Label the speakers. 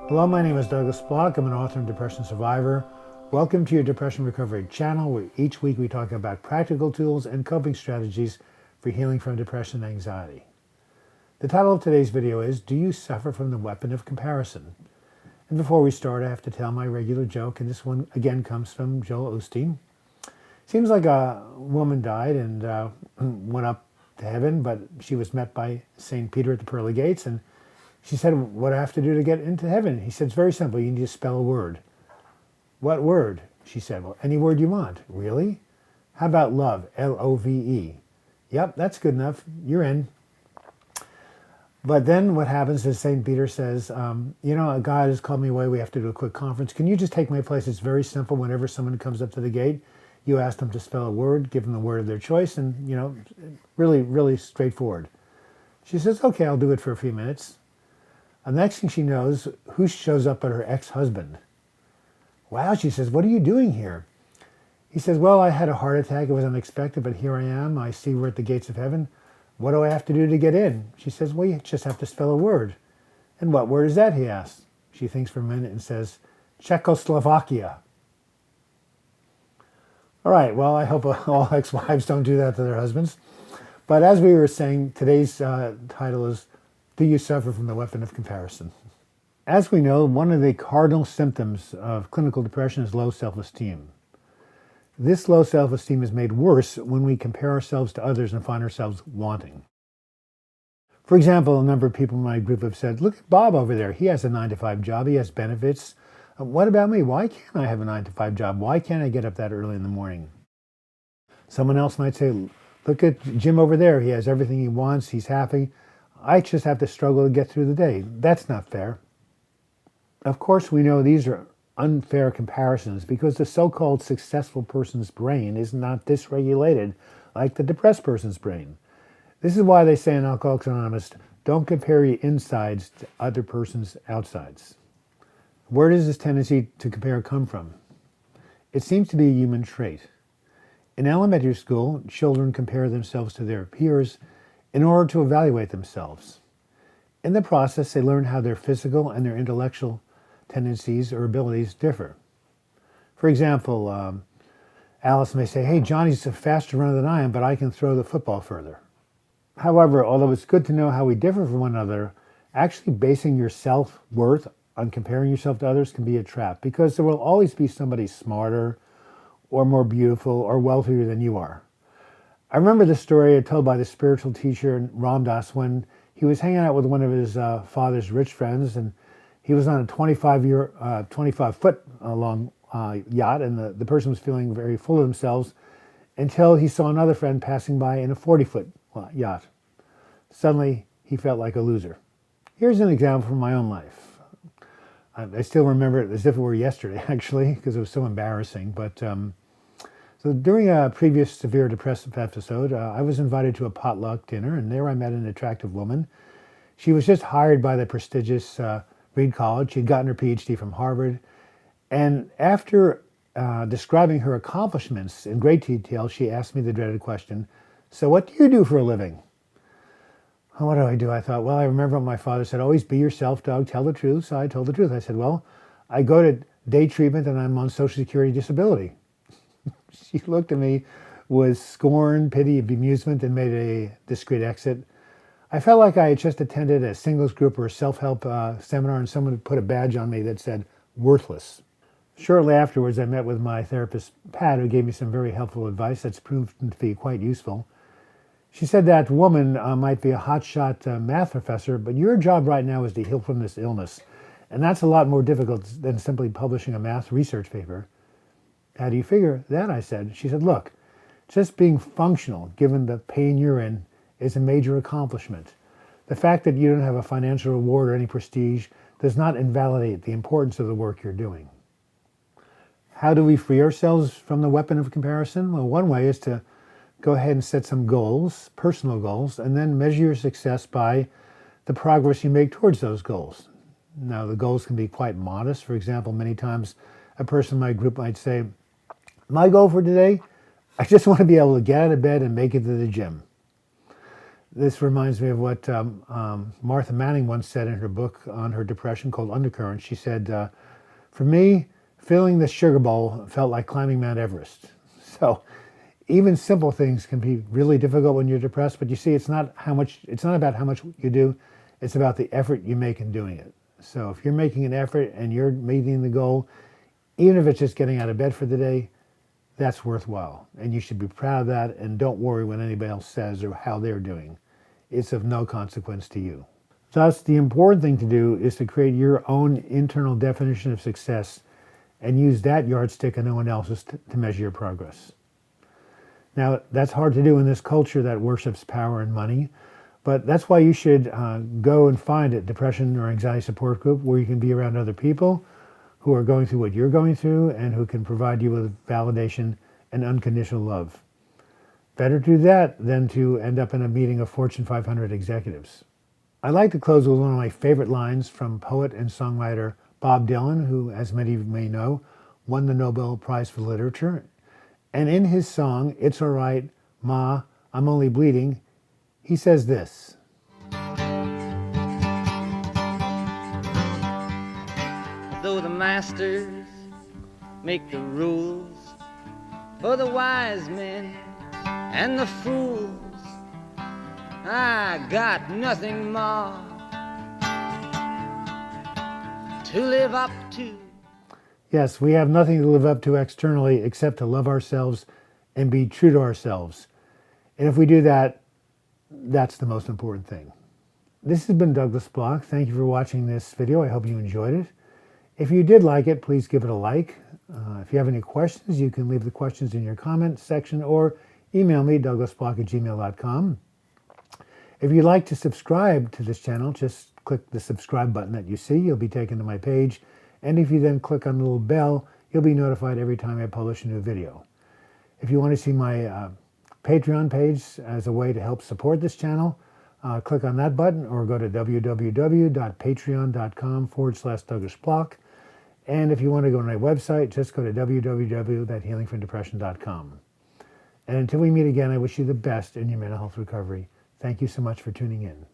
Speaker 1: Hello, my name is Douglas Bloch. I'm an author and depression survivor. Welcome to your Depression Recovery channel, where each week we talk about practical tools and coping strategies for healing from depression and anxiety. The title of today's video is, Do You Suffer from the Weapon of Comparison? And before we start, I have to tell my regular joke, and this one again comes from Joel Osteen. Seems like a woman died and went up to heaven, but she was met by St. Peter at the pearly gates, and she said, what do I have to do to get into heaven? He said, it's very simple. You need to spell a word. What word? She said, well, any word you want. Really? How about love? L-O-V-E. Yep, that's good enough. You're in. But then what happens is St. Peter says, God has called me away. We have to do a quick conference. Can you just take my place? It's very simple. Whenever someone comes up to the gate, you ask them to spell a word, give them the word of their choice, and, really, really straightforward. She says, okay, I'll do it for a few minutes. And the next thing she knows, who shows up but her ex-husband. Wow, she says, what are you doing here? He says, well, I had a heart attack. It was unexpected, but here I am. I see we're at the gates of heaven. What do I have to do to get in? She says, well, you just have to spell a word. And what word is that, he asks. She thinks for a minute and says, Czechoslovakia. All right, well, I hope all ex-wives don't do that to their husbands. But as we were saying, today's title is, Do You Suffer from the Weapon of Comparison? As we know, one of the cardinal symptoms of clinical depression is low self-esteem. This low self-esteem is made worse when we compare ourselves to others and find ourselves wanting. For example, a number of people in my group have said, look at Bob over there. He has a 9-to-5 job. He has benefits. What about me? Why can't I have a 9-to-5 job? Why can't I get up that early in the morning? Someone else might say, look at Jim over there. He has everything he wants. He's happy. I just have to struggle to get through the day. That's not fair. Of course, we know these are unfair comparisons because the so-called successful person's brain is not dysregulated like the depressed person's brain. This is why they say in Alcoholics Anonymous, don't compare your insides to other person's outsides. Where does this tendency to compare come from? It seems to be a human trait. In elementary school, children compare themselves to their peers in order to evaluate themselves. In the process, they learn how their physical and their intellectual tendencies or abilities differ. For example, Alice may say, hey, Johnny's a faster runner than I am, but I can throw the football further. However, although it's good to know how we differ from one another, actually basing your self-worth on comparing yourself to others can be a trap because there will always be somebody smarter or more beautiful or wealthier than you are. I remember the story told by the spiritual teacher Ram Dass when he was hanging out with one of his father's rich friends, and he was on a 25-foot long yacht, and the person was feeling very full of themselves until he saw another friend passing by in a 40-foot yacht. Suddenly, he felt like a loser. Here's an example from my own life. I still remember it as if it were yesterday, actually, because it was so embarrassing. But so during a previous severe depressive episode, I was invited to a potluck dinner, and there I met an attractive woman. She was just hired by the prestigious Reed College. She'd gotten her PhD from Harvard. And after describing her accomplishments in great detail, she asked me the dreaded question, so what do you do for a living? What do? I thought, well, I remember what my father said, always be yourself, Doug, tell the truth. So I told the truth. I said, well, I go to day treatment and I'm on Social Security disability. She looked at me with scorn, pity, bemusement, and made a discreet exit. I felt like I had just attended a singles group or a self-help seminar and someone had put a badge on me that said, worthless. Shortly afterwards, I met with my therapist, Pat, who gave me some very helpful advice that's proved to be quite useful. She said that woman might be a hotshot math professor, but your job right now is to heal from this illness. And that's a lot more difficult than simply publishing a math research paper. How do you figure that? I said. She said, look, just being functional, given the pain you're in, is a major accomplishment. The fact that you don't have a financial reward or any prestige does not invalidate the importance of the work you're doing. How do we free ourselves from the weapon of comparison? Well, one way is to go ahead and set some goals, personal goals, and then measure your success by the progress you make towards those goals. Now, the goals can be quite modest. For example, many times a person in my group might say, my goal for today, I just want to be able to get out of bed and make it to the gym. This reminds me of what Martha Manning once said in her book on her depression called Undercurrent. She said, for me, filling the sugar bowl felt like climbing Mount Everest. So even simple things can be really difficult when you're depressed, but you see, it's not about how much you do, it's about the effort you make in doing it. So if you're making an effort and you're meeting the goal, even if it's just getting out of bed for the day, that's worthwhile. And you should be proud of that, and don't worry what anybody else says or how they're doing. It's of no consequence to you. Thus, the important thing to do is to create your own internal definition of success and use that yardstick and no one else's to measure your progress. Now, that's hard to do in this culture that worships power and money, but that's why you should go and find a depression or anxiety support group where you can be around other people who are going through what you're going through and who can provide you with validation and unconditional love. Better to do that than to end up in a meeting of Fortune 500 executives. I'd like to close with one of my favorite lines from poet and songwriter Bob Dylan, who, as many of you may know, won the Nobel Prize for Literature. And in his song, It's All Right, Ma, I'm Only Bleeding, he says this.
Speaker 2: Though the masters make the rules for the wise men and the fools, I got nothing more to live up to.
Speaker 1: Yes, we have nothing to live up to externally except to love ourselves and be true to ourselves. And if we do that, that's the most important thing. This has been Douglas Bloch. Thank you for watching this video. I hope you enjoyed it. If you did like it, please give it a like. If you have any questions, you can leave the questions in your comment section or email me, douglasbloch@gmail.com. If you'd like to subscribe to this channel, just click the subscribe button that you see. You'll be taken to my page. And if you then click on the little bell, you'll be notified every time I publish a new video. If you want to see my Patreon page as a way to help support this channel, click on that button or go to www.patreon.com/Douglas Bloch. And if you want to go to my website, just go to www.healingfromdepression.com. And until we meet again, I wish you the best in your mental health recovery. Thank you so much for tuning in.